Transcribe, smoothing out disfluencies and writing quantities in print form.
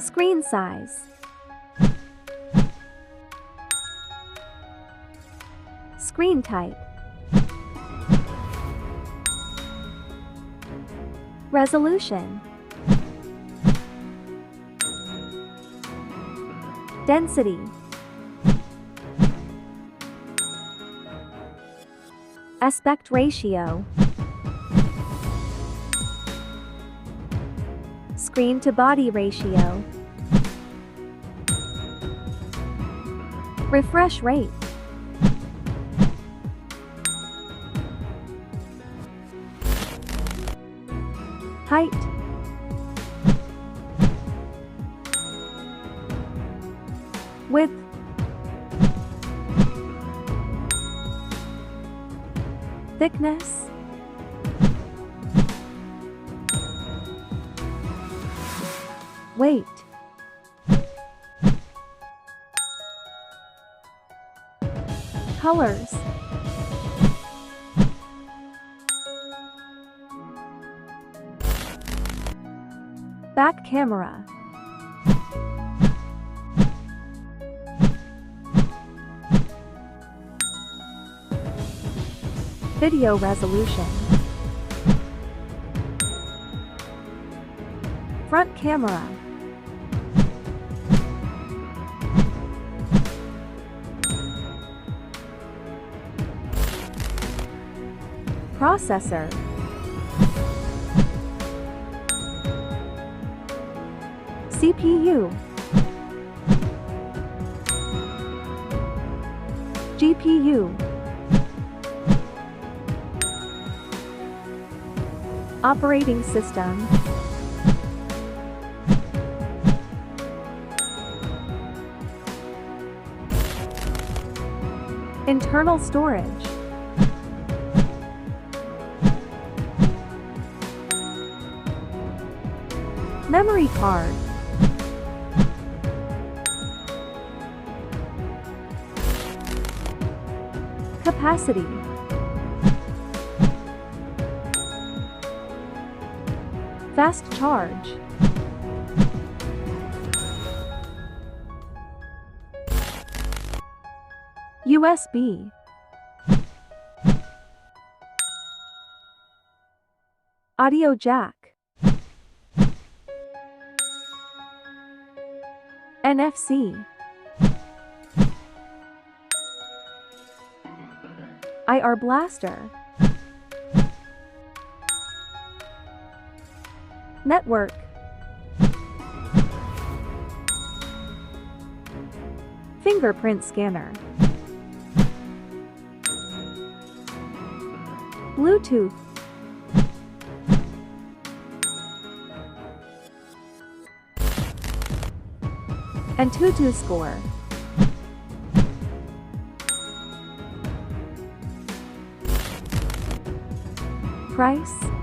Screen size. Screen type. Resolution. Density. Aspect ratio. Screen to body ratio. Refresh rate. Height. Width. Thickness. Weight. Colors. Back camera. Video resolution. Front camera. Processor. CPU. GPU. Operating system. Internal storage. Memory card. Capacity. Fast charge. USB. Audio jack. NFC. IR blaster. Network. Fingerprint scanner. Bluetooth. AnTuTu score. Price.